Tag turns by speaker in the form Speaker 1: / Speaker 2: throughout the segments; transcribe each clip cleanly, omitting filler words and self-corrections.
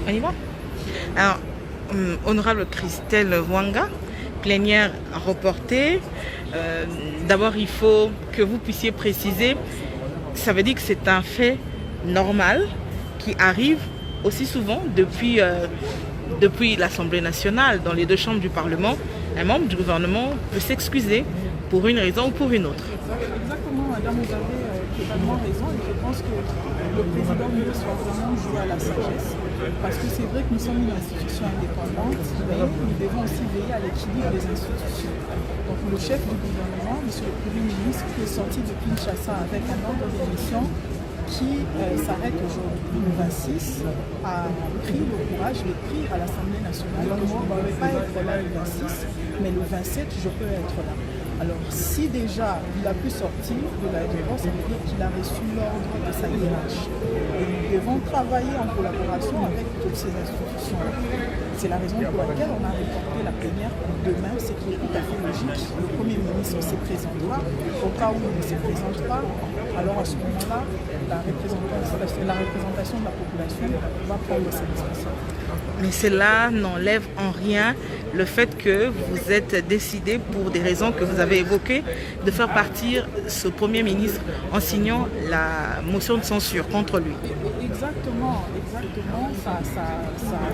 Speaker 1: On y va? Alors, honorable Christelle Wanga, plénière reportée. D'abord, il faut que vous puissiez préciser, ça veut dire que c'est un fait normal qui arrive aussi souvent depuis l'Assemblée nationale, dans les deux chambres du Parlement. Un membre du gouvernement peut s'excuser pour une raison ou pour une autre.
Speaker 2: Exactement, madame, vous avez totalement raison et je pense que le président doit vraiment jouer à la sagesse parce que c'est vrai que nous sommes une institution indépendante, mais nous devons aussi veiller à l'équilibre des institutions. Donc le chef du gouvernement, M. le Premier ministre, qui est sorti de Kinshasa avec un ordre de mission qui s'arrête aujourd'hui, le 26, a pris le courage d'écrire à l'Assemblée nationale que je ne pourrais pas être là le 26, mais le 27, je peux être là. Alors, si déjà il a pu sortir de l'aéroport, ça veut dire qu'il a reçu l'ordre de sa hiérarchie. Et nous devons travailler en collaboration avec toutes ces institutions. C'est la raison pour laquelle on a reporté la plénière pour demain, ce qui est tout à fait logique. Le Premier ministre se présentera. Au cas où il ne se présente pas, alors à ce moment-là, la représentation de la population va prendre ses responsabilités.
Speaker 1: Mais cela n'enlève en rien le fait que vous êtes décidé, pour des raisons que vous avez évoquées, de faire partir ce Premier ministre en signant la motion de censure contre lui.
Speaker 2: Exactement. Ça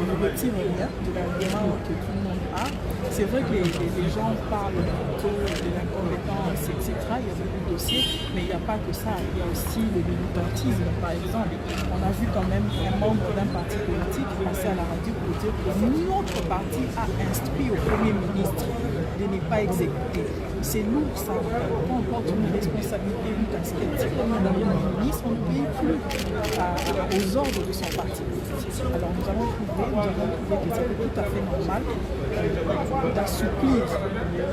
Speaker 2: ne retire rien de l'argument que tout le monde a. C'est vrai que les gens parlent plutôt de l'incompétence, etc. Il y a beaucoup de dossiers, mais il n'y a pas que ça. Il y a aussi le militantisme, par exemple. On a vu quand même un membre d'un parti politique passer à la radio pour dire que notre parti a instruit au Premier ministre de ne pas exécuter. C'est lourd, ça. Quand on porte une responsabilité, une casquette, comme Madame la ministre, on n'obéit plus aux ordres de son parti. Alors nous avons trouvé que c'était tout à fait normal d'assouplir,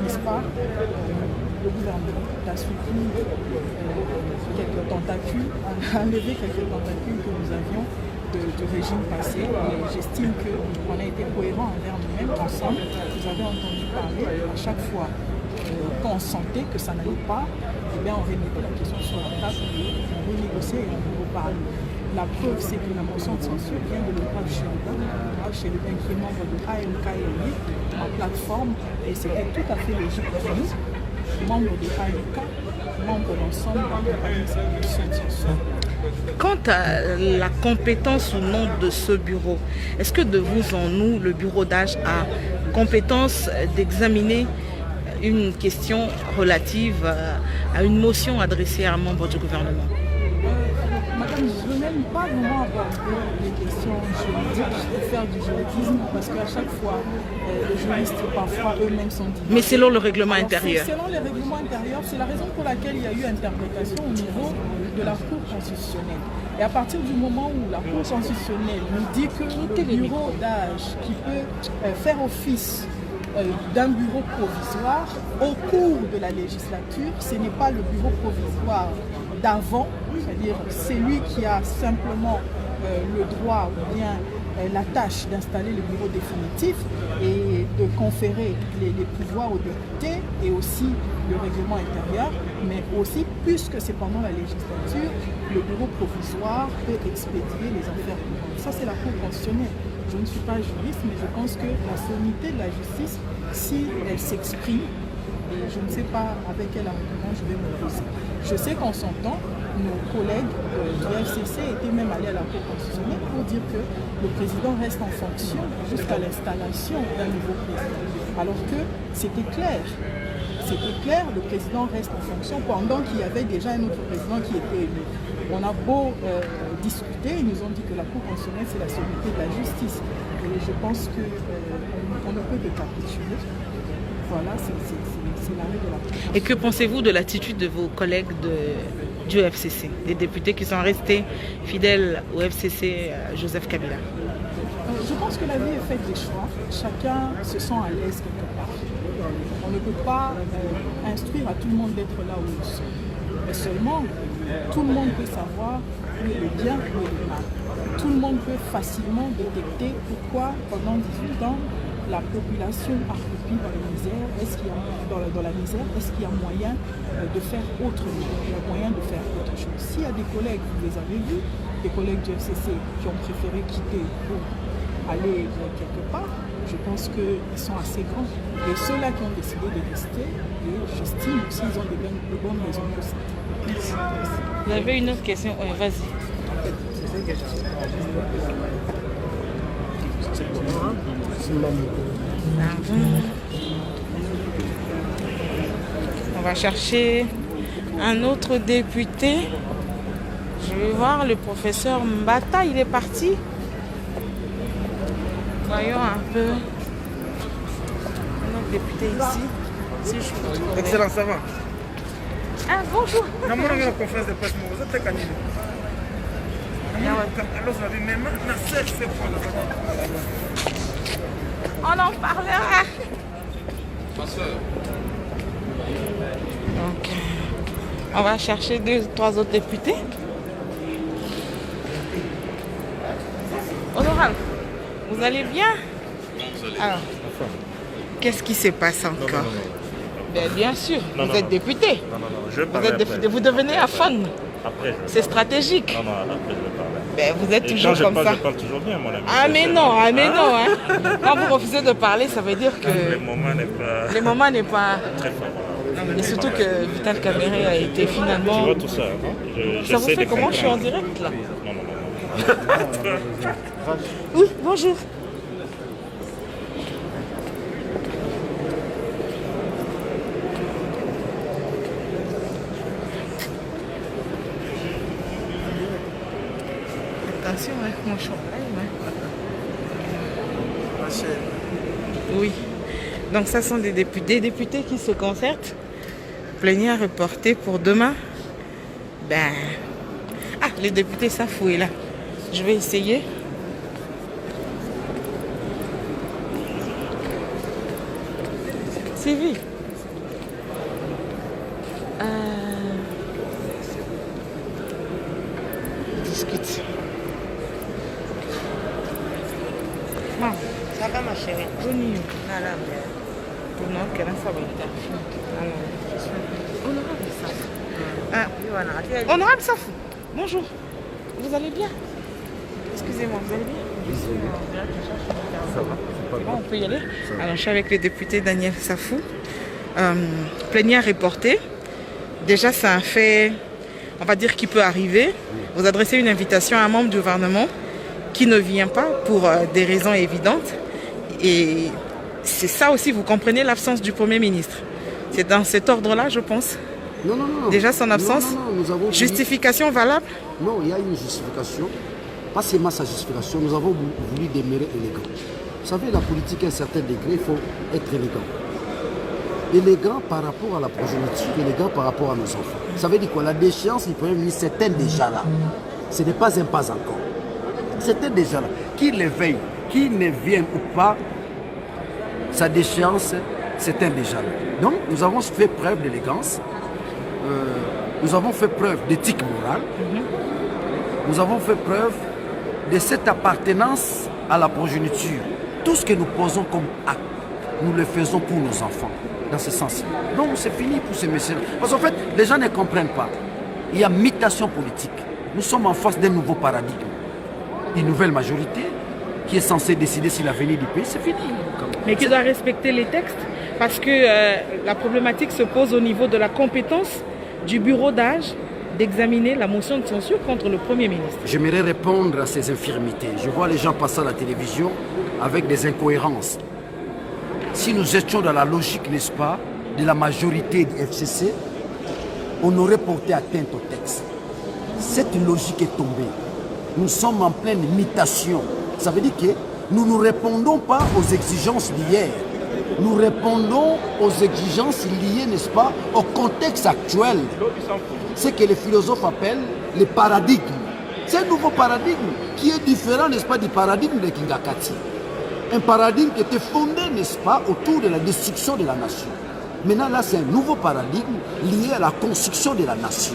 Speaker 2: n'est-ce pas, le gouvernement, d'assouplir quelques tentacules, enlever quelques tentacules que nous avions de régime passé. Et j'estime qu'on a été cohérents envers nous-mêmes, ensemble. Vous avez entendu parler à chaque fois quand on sentait que ça n'allait pas, eh bien on remettait la question sur la table, on renégociait et on reparle. La preuve, c'est que la motion de censure vient de l'Ouvrage chez le qui est membre de ALK en plateforme, et c'était tout à fait logique pour nous, membres de ALK, membres d'ensemble, d'accompagner cette motion de censure.
Speaker 1: Quant à la compétence ou non de ce bureau, est-ce que de vous en nous, le bureau d'âge a compétence d'examiner une question relative à une motion adressée à un membre du gouvernement?
Speaker 2: Madame, je n'aime pas vraiment aborder les questions juridiques et faire du juridisme parce qu'à chaque fois, les juristes parfois eux-mêmes sont divisés.
Speaker 1: Mais selon le règlement intérieur.
Speaker 2: Selon les règlements intérieurs, c'est la raison pour laquelle il y a eu interprétation au niveau de la Cour constitutionnelle. Et à partir du moment où la Cour constitutionnelle nous dit que le bureau d'âge qui peut faire office d'un bureau provisoire au cours de la législature, ce n'est pas le bureau provisoire d'avant, c'est-à-dire celui qui a simplement le droit ou bien la tâche d'installer le bureau définitif et de conférer les pouvoirs aux députés et aussi le règlement intérieur, mais aussi, puisque c'est pendant la législature, le bureau provisoire peut expédier les affaires courantes. Ça, c'est la Cour constitutionnelle. Je ne suis pas juriste, mais je pense que la solennité de la justice, si elle s'exprime, et je ne sais pas avec quel argument je vais me poser. Je sais qu'en son temps, nos collègues du FCC étaient même allés à la Cour constitutionnelle pour dire que le président reste en fonction jusqu'à l'installation d'un nouveau président. Alors que c'était clair. C'était clair, le président reste en fonction pendant qu'il y avait déjà un autre président qui était élu. On a beau discuter, ils nous ont dit que la Cour constitutionnelle, c'est la solennité de la justice. Et je pense qu'on ne peut que capituler. Voilà, c'est l'arrêt de la Cour constitutionnelle.
Speaker 1: Et que pensez-vous de l'attitude de vos collègues du FCC, des députés qui sont restés fidèles au FCC, Joseph Kabila?
Speaker 2: Je pense que la vie est faite des choix. Chacun se sent à l'aise quelque part. On ne peut pas instruire à tout le monde d'être là où ils sont. Mais seulement, tout le monde peut savoir où est le bien, où est le mal. Tout le monde peut facilement détecter pourquoi, pendant 18 ans, la population accroupie dans la misère, est-ce qu'il y a moyen de faire autrement, il y a moyen de faire autre chose. S'il y a des collègues, vous les avez vus, des collègues du FCC qui ont préféré quitter pour aller quelque part, je pense qu'ils sont assez grands. Et ceux-là qui ont décidé de rester, et j'estime aussi qu'ils ont de bonnes raisons pour ça.
Speaker 1: Merci. Vous avez une autre question? Oui, vas-y. On va chercher un autre député. Je vais voir le professeur Mbata, il est parti. Voyons un peu. Un autre député ici. Si je peux trouver.
Speaker 3: Excellent, ça va.
Speaker 1: Ah, bonjour.
Speaker 3: Nous avons une conférence de presse, vous êtes candidat.
Speaker 1: On en parlera. Donc, on va chercher 2 ou 3 autres députés. Honorable, vous allez bien? Alors, qu'est-ce qui se passe encore? Bien sûr, vous êtes député.
Speaker 4: Je vais parler après.
Speaker 1: Vous devenez à fond.
Speaker 4: Après.
Speaker 1: C'est stratégique.
Speaker 4: Non, après je vais parler.
Speaker 1: Vous êtes toujours comme ça.
Speaker 4: Je parle toujours bien, mon ami.
Speaker 1: Ah mais non, hein. Quand vous refusez de parler, ça veut dire que le moment n'est pas
Speaker 4: très fort.
Speaker 1: Et surtout que Vital Kamerhe a été finalement...
Speaker 4: Tu vois tout ça, hein?
Speaker 1: Ça vous fait comment? Je suis en direct là.
Speaker 4: Non.
Speaker 1: Oui, bonjour. Attention, moi je suis en live. Oui. Donc ça sont des députés qui se concertent. Plénière reportée pour demain. Ah, le député Safou est là. Je vais essayer. Sylvie. Discute. Bon.
Speaker 5: Ça va ma chérie?
Speaker 1: Bonjour.
Speaker 5: Voilà, bien.
Speaker 1: Honorable Safou, bonjour. Vous allez bien? Excusez-moi, vous allez bien? Ça va. Bon, on peut y aller. Alors, je suis avec le député Daniel Safou. Plénière reportée. Déjà, c'est un fait, on va dire, qui peut arriver. Vous adressez une invitation à un membre du gouvernement qui ne vient pas pour des raisons évidentes. Et c'est ça aussi, vous comprenez l'absence du Premier ministre. C'est dans cet ordre-là, je pense.
Speaker 6: Non.
Speaker 1: Déjà son absence.
Speaker 6: Non, nous avons
Speaker 1: justification valable?
Speaker 6: Non, il y a une justification. Pas seulement sa justification, nous avons voulu demeurer élégant. Vous savez, la politique à un certain degré, il faut être élégant. Élégant par rapport à la progéniture, élégant par rapport à nos enfants. Ça veut dire quoi? La déchéance du Premier ministre, c'était déjà là. Ce n'est pas un pas encore. C'était déjà là. Qu'il le veuille, qu'il ne vienne ou pas, sa déchéance, c'était déjà là. Donc, nous avons fait preuve d'élégance. Nous avons fait preuve d'éthique morale. Nous avons fait preuve de cette appartenance à la progéniture. Tout ce que nous posons comme acte, nous le faisons pour nos enfants, dans ce sens. Donc c'est fini pour ces messieurs. Parce qu'en fait, les gens ne comprennent pas. Il y a mutation politique. Nous sommes en face d'un nouveau paradigme. Une nouvelle majorité qui est censée décider sur l'avenir du pays, c'est fini.
Speaker 1: Mais qui doit respecter les textes, parce que la problématique se pose au niveau de la compétence du bureau d'âge d'examiner la motion de censure contre le Premier ministre.
Speaker 6: J'aimerais répondre à ces infirmités. Je vois les gens passer à la télévision avec des incohérences. Si nous étions dans la logique, n'est-ce pas, de la majorité du FCC, on aurait porté atteinte au texte. Cette logique est tombée. Nous sommes en pleine mutation. Ça veut dire que nous ne répondons pas aux exigences d'hier. Nous répondons aux exigences liées, n'est-ce pas, au contexte actuel. Ce que les philosophes appellent les paradigmes. C'est un nouveau paradigme qui est différent, n'est-ce pas, du paradigme de Kingakati. Un paradigme qui était fondé, n'est-ce pas, autour de la destruction de la nation. Maintenant, là, c'est un nouveau paradigme lié à la construction de la nation.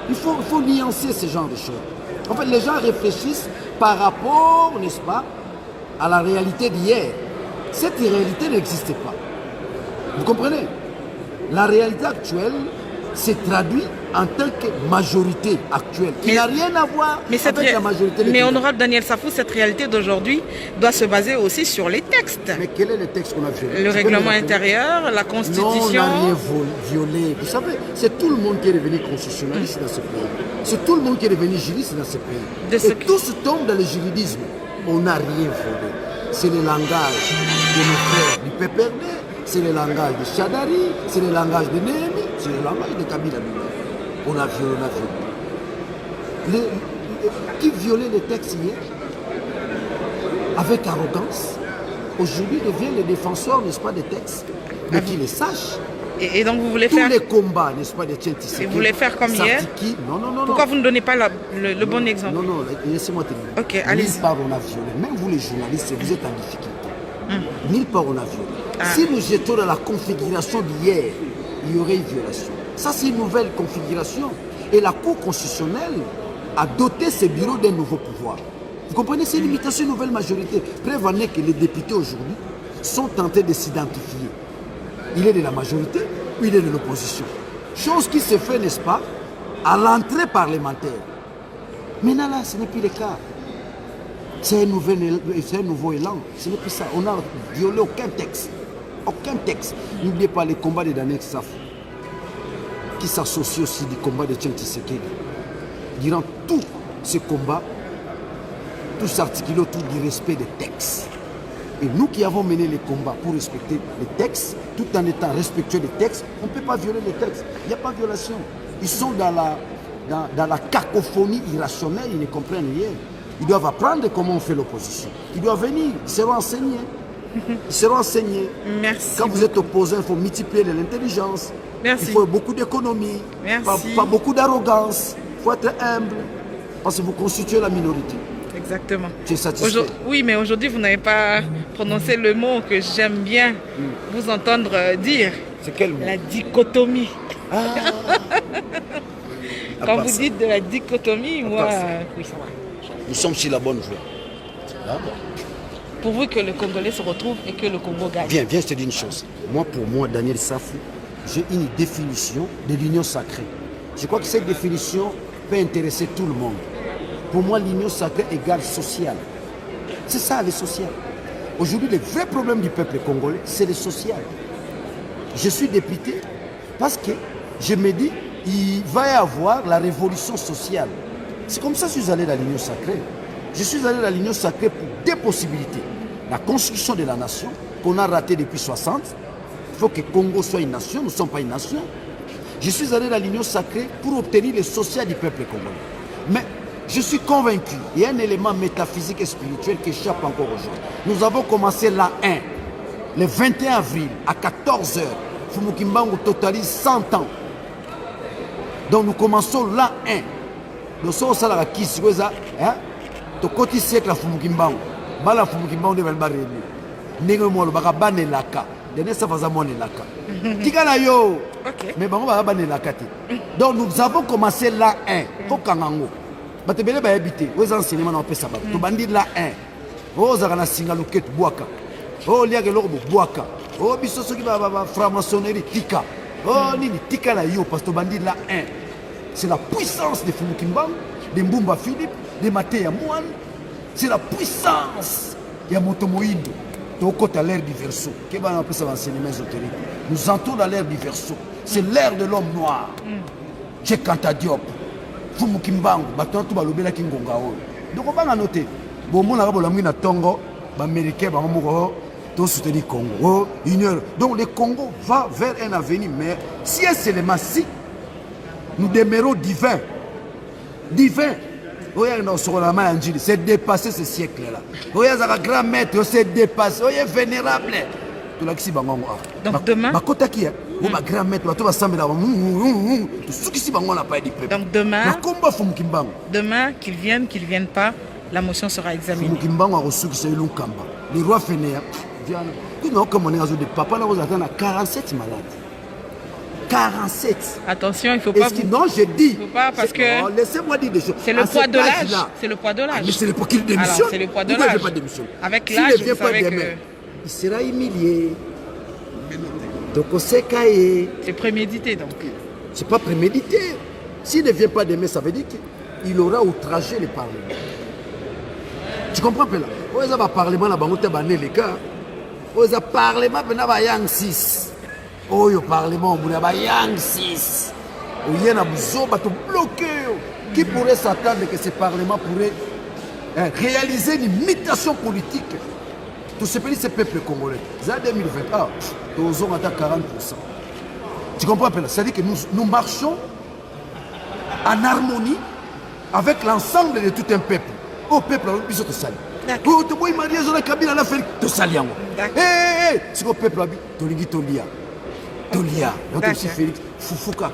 Speaker 6: Il faut nuancer ce genre de choses. En fait, les gens réfléchissent par rapport, n'est-ce pas, à la réalité d'hier. Cette réalité n'existait pas. Vous comprenez? La réalité actuelle se traduit en tant que majorité actuelle, qui n'a rien à voir avec la majorité.
Speaker 1: Mais honorable Daniel Safou, cette réalité d'aujourd'hui doit se baser aussi sur les textes.
Speaker 6: Mais quel est le texte qu'on a violé?
Speaker 1: Le règlement intérieur, la constitution.
Speaker 6: Non, on n'a rien violé. Vous savez, c'est tout le monde qui est devenu constitutionnaliste dans ce pays. C'est tout le monde qui est devenu juriste dans ce pays. Et tous tombent dans le juridisme. On n'a rien volé. C'est le langage de nos frères du PPRD, c'est le langage de Chadari, c'est le langage de Néhémie, c'est le langage de Kabila. On a violé, qui violait les textes hier avec arrogance, aujourd'hui devient le défenseur, n'est-ce pas, des textes, mais qui les sache.
Speaker 1: Et donc vous voulez
Speaker 6: tous
Speaker 1: faire...
Speaker 6: les combats, n'est-ce pas, de Tchétisséki.
Speaker 1: Et vous voulez faire comme hier?
Speaker 6: Non.
Speaker 1: Pourquoi vous ne donnez pas le bon exemple?
Speaker 6: Non, laissez-moi terminer.
Speaker 1: Ok, allez-y.
Speaker 6: Nulle part on a violé. Même vous les journalistes, vous êtes en difficulté. Nulle part on a violé. Si nous étions dans la configuration d'hier, il y aurait une violation. Ça, c'est une nouvelle configuration. Et la Cour constitutionnelle a doté ces bureaux d'un nouveau pouvoir. Vous comprenez, c'est une limitation, une nouvelle majorité. Preuve en est que les députés aujourd'hui sont tentés de s'identifier. Il est de la majorité ou il est de l'opposition. Chose qui se fait, n'est-ce pas, à l'entrée parlementaire. Maintenant là, ce n'est plus le cas. C'est un nouveau élan. Ce n'est plus ça. On n'a violé aucun texte. Aucun texte. N'oubliez pas les combats de Daniel Safou, qui s'associe aussi du combat de Tshisekedi. Durant tous ces combats, tout s'articule autour du respect des textes. Et nous qui avons mené les combats pour respecter les textes, tout en étant respectueux des textes, on ne peut pas violer les textes. Il n'y a pas de violation. Ils sont dans la cacophonie irrationnelle, ils ne comprennent rien. Ils doivent apprendre comment on fait l'opposition. Ils doivent venir, ils seront enseignés. Ils seront enseignés.
Speaker 1: Merci.
Speaker 6: Quand vous êtes opposant, il faut multiplier de l'intelligence.
Speaker 1: Merci.
Speaker 6: Il faut beaucoup d'économie, pas beaucoup d'arrogance. Il faut être humble, parce que vous constituez la minorité.
Speaker 1: Exactement.
Speaker 6: Tu es satisfait?
Speaker 1: Oui, mais aujourd'hui, vous n'avez pas prononcé le mot que j'aime bien vous entendre dire.
Speaker 6: C'est quel mot?
Speaker 1: La dichotomie. Quand vous
Speaker 6: ça.
Speaker 1: dites de la dichotomie, moi, oui, ça va.
Speaker 6: Nous sommes sur la bonne voie. Ah bon.
Speaker 1: Pourvu que le Congolais se retrouve et que le Congo gagne.
Speaker 6: Viens, je te dis une chose. Pour moi, Daniel Safou, j'ai une définition de l'union sacrée. Je crois que cette définition peut intéresser tout le monde. Pour moi, l'union sacrée égale sociale. C'est ça, le social. Aujourd'hui, le vrai problème du peuple congolais, c'est le social. Je suis député parce que je me dis, il va y avoir la révolution sociale. C'est comme ça que je suis allé dans l'union sacrée. Je suis allé dans l'union sacrée pour deux possibilités. La construction de la nation, qu'on a ratée depuis 60. Il faut que le Congo soit une nation, nous ne sommes pas une nation. Je suis allé dans l'union sacrée pour obtenir le social du peuple congolais. Mais je suis convaincu, il y a un élément métaphysique et spirituel qui échappe encore aux gens. Nous avons commencé l'an 1, le 21 avril, à 14h. Fumukimbangu totalise 100 ans. Donc nous commençons l'an 1. Nous sommes au la kisi, tu côté siècle à Fumukimbangu. Bala Fumukimbangu de Valbaré. N'est-ce pas le bagabane laka. Dernier ça faisait mon laka. Tigana yo. Mais bon, on va laka. Donc nous avons commencé l'an 1. Au Kangango. Batebele ba habité. Aux enseignements on peut ça. Tu bandit l'an 1. Aux arana singaluket boaka. Oh liage lobo boaka. Oh biso soki ba franc-maçonnerie tika. Oh nini tika la yo parce que bandit l'an 1. C'est la puissance de Fumukimbangu, de Mbumba Philippe, de Matéa Mouane. C'est la puissance de Motomoïdo. À l'ère du verseau. Qu'est-ce qu'on appelle ça l'enseignement ésotérique? Nous entrons dans l'ère du verseau. C'est l'ère de l'homme noir. J'ai Kanta Diop. Fumukimbangu. Maintenant, tout va l'obéir à Kingonga. Donc, on va noter. Bon, on a un Tongo, les Américains, tout soutenir Congo. Donc, le Congo va vers un avenir. Mais si un élément, si nous demeurons divins, c'est dépassé ce siècle-là. Un grand maître, c'est dépassé. C'est vénérable.
Speaker 1: Donc demain,
Speaker 6: donc
Speaker 1: demain qu'ils viennent pas, la motion sera examinée.
Speaker 6: Les rois fainéants, papa a 47 malades. 47.
Speaker 1: Attention, il ne faut pas.
Speaker 6: Non, je dis.
Speaker 1: Faut pas parce que.
Speaker 6: Laissez-moi dire des choses.
Speaker 1: C'est le poids de l'âge. C'est le poids de l'âge.
Speaker 6: Mais c'est le poids qu'il démissionne.
Speaker 1: C'est le poids de l'âge.
Speaker 6: Il ne pas démissionner.
Speaker 1: Avec l'âge, vous savez que.
Speaker 6: Il sera humilié. Donc, c'est
Speaker 1: prémédité donc.
Speaker 6: C'est pas prémédité. S'il ne vient pas demain, ça veut dire qu'il aura outragé le Parlement. Tu comprends, Pela? Oh, il y a un Parlement là-bas, les gars. Oh, il y a un Parlement, il y a un Yang 6. Oh, il y a un Parlement, il y a un Yang 6. Il y a un bloqué. Qui pourrait s'attendre que ce Parlement pourrait réaliser une imitation politique? Tout ce pays, ce peuple congolais. C'est 2021, nous avons atteint 40%. Tu comprends, Pela? C'est-à-dire que nous marchons en harmonie avec l'ensemble de tout un peuple. Au peuple, ils sont tous salis. Oh, tu vois, il m'a dit, ils ont la cabine à la fin, tu salis. Hé, c'est au peuple, Tolingi Tolia. Tolia. Il y a aussi Félix Foufouka.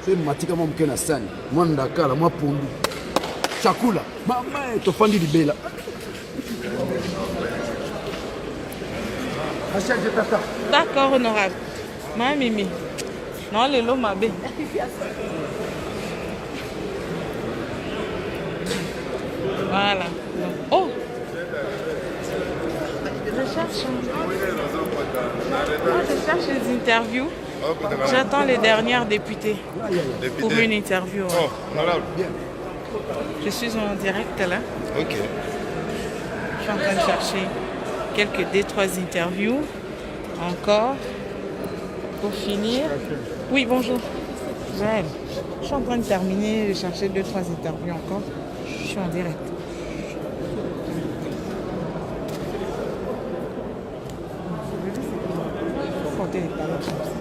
Speaker 6: C'est une matika, moi, je suis un moi, Ndakala, moi, Pondu. Chakula. Maman, tu fais du libéla.
Speaker 1: D'accord, honorable. Ma Mimi. Non, les lots m'abbé. Voilà. Oh! Je cherche les interviews. J'attends les dernières députées pour une interview. Ouais.
Speaker 4: Oh, honorable.
Speaker 1: Je suis en direct là.
Speaker 4: Ok.
Speaker 1: Je suis en train de chercher quelques 2-3 interviews encore pour finir. Oui, bonjour. Jaël. Je suis en train de terminer, de chercher 2-3 interviews encore. Je suis en direct. Faut compter les paroles comme ça.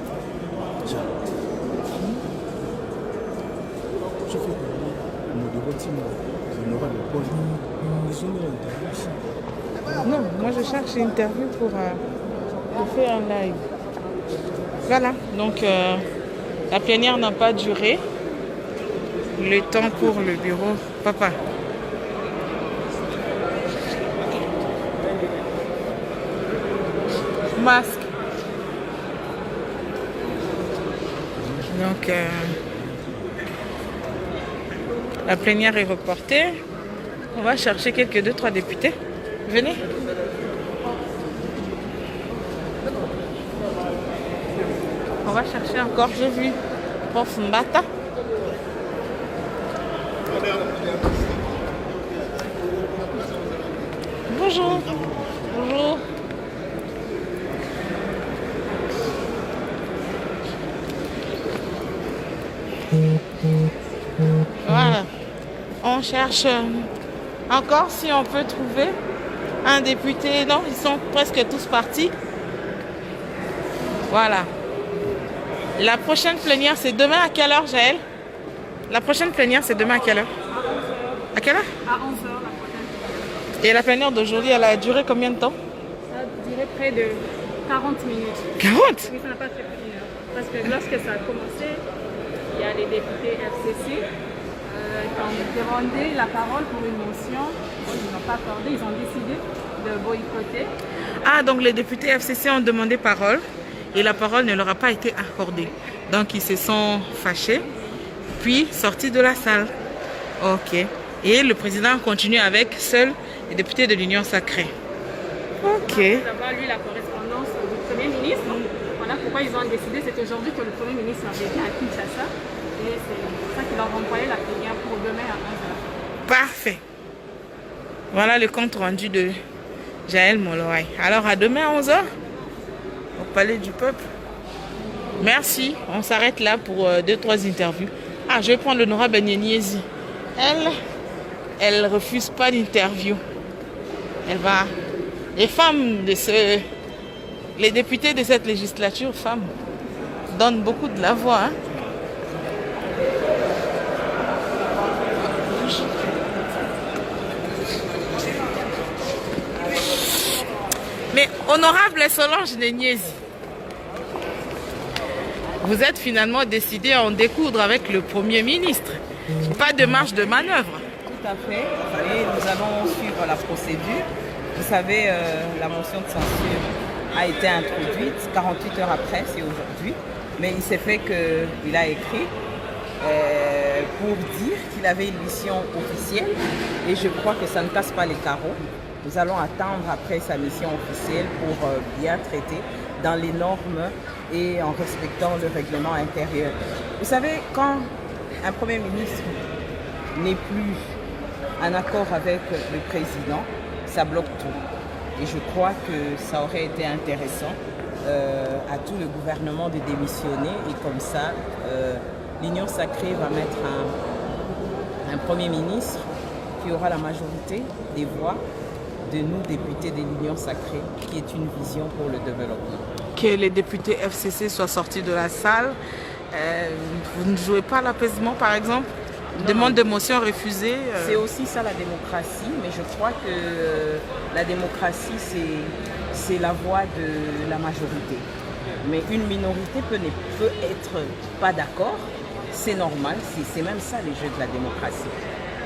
Speaker 1: Non, moi je cherche une interview pour faire un live. Voilà, donc la plénière n'a pas duré. Le temps pour le bureau. Papa. Masque. Donc la plénière est reportée. On va chercher quelques 2-3 députés. Venez. On va chercher encore. J'ai vu Prof Mbata. Bonjour. Bonjour. Voilà. On cherche encore si on peut trouver un député. Non, ils sont presque tous partis. Voilà. La prochaine plénière, c'est demain à quelle heure, Jaël? La prochaine plénière, c'est demain à quelle heure? À quelle heure?
Speaker 7: À 11h la prochaine.
Speaker 1: Et la plénière d'aujourd'hui, elle a duré combien de temps?
Speaker 7: Ça dirait près de 40 minutes.
Speaker 1: 40?
Speaker 7: Oui, ça n'a pas fait une heure. Parce que lorsque ça a commencé, il y a les députés FCC qui ont demandé la parole pour une motion. Ils n'ont pas accordé, ils ont décidé de boycotter.
Speaker 1: Ah, donc les députés FCC ont demandé parole et la parole ne leur a pas été accordée. Donc ils se sont fâchés, puis sortis de la salle. Ok. Et le président continue avec seuls les députés de l'Union sacrée. Ok.
Speaker 7: D'abord, lu la correspondance du Premier ministre. Voilà pourquoi ils ont décidé. C'est aujourd'hui que le Premier ministre avait été à Kinshasa. Et c'est pour ça qu'ils ont renvoyé la plénière pour demain à 11h.
Speaker 1: Parfait. Voilà le compte rendu de Jaël Moloaï. Alors à demain à 11h au Palais du Peuple. Merci. On s'arrête là pour 2-3 interviews. Ah, je vais prendre l'honorable Niezi. Elle refuse pas d'interview. Elle va... Les femmes de ce... Les députés de cette législature, femmes, donnent beaucoup de la voix. Hein. Mais honorable Solange Niezi, vous êtes finalement décidé à en découdre avec le Premier ministre. Pas de marge de manœuvre.
Speaker 8: Tout à fait. Et nous allons suivre la procédure. Vous savez, la motion de censure a été introduite 48 heures après, c'est aujourd'hui. Mais il s'est fait qu'il a écrit pour dire qu'il avait une mission officielle. Et je crois que ça ne casse pas les carreaux. Nous allons attendre après sa mission officielle pour bien traiter dans les normes et en respectant le règlement intérieur. Vous savez, quand un Premier ministre n'est plus en accord avec le président, ça bloque tout. Et je crois que ça aurait été intéressant à tout le gouvernement de démissionner et comme ça, l'Union sacrée va mettre un Premier ministre qui aura la majorité des voix de nous, députés de l'Union sacrée, qui est une vision pour le développement.
Speaker 1: Que les députés FCC soient sortis de la salle. Vous ne jouez pas à l'apaisement, par exemple? Demande de motion refusée.
Speaker 8: C'est aussi ça la démocratie, mais je crois que la démocratie, c'est la voix de la majorité. Mais une minorité peut être pas d'accord, c'est normal, c'est même ça les jeux de la démocratie.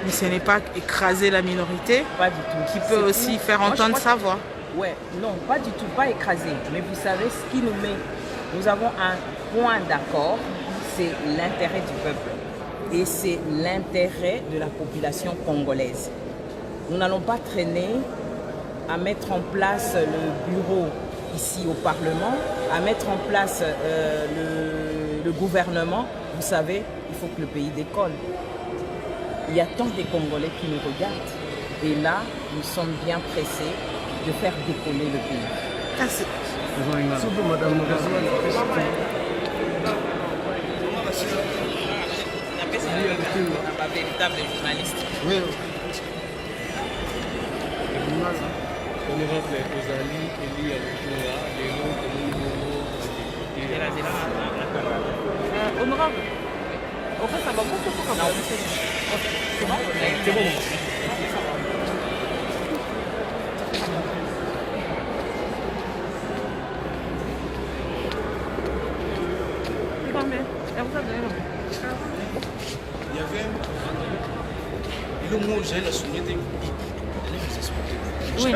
Speaker 1: Mais ce n'est pas écraser la minorité,
Speaker 8: Pas du tout.
Speaker 1: qui peut aussi faire entendre sa voix.
Speaker 8: Ouais, non, pas du tout, pas écraser. Mais vous savez, ce qui nous met, nous avons un point d'accord, c'est l'intérêt du peuple. Et c'est l'intérêt de la population congolaise. Nous n'allons pas traîner à mettre en place le bureau ici au Parlement, à mettre en place le gouvernement. Vous savez, il faut que le pays décolle. Il y a tant de Congolais qui nous regardent. Et là, nous sommes bien pressés de faire décoller le pays.
Speaker 1: Merci.
Speaker 8: Un véritable journaliste.
Speaker 6: Oui.
Speaker 3: Honorable Ozali, Eli Abutura, les noms de
Speaker 1: Honorable. En fait, ça va beaucoup pour
Speaker 8: Non,
Speaker 1: c'est bon?
Speaker 8: c'est bon.
Speaker 3: Il y avait le mot j'ai la souvenir
Speaker 1: Oui.
Speaker 3: on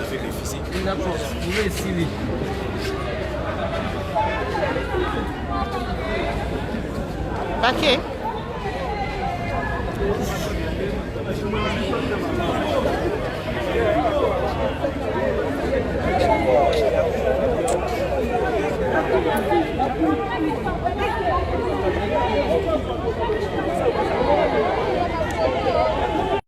Speaker 3: avait refusé.
Speaker 6: D'accord, vous voulez essayer.
Speaker 1: Paquet.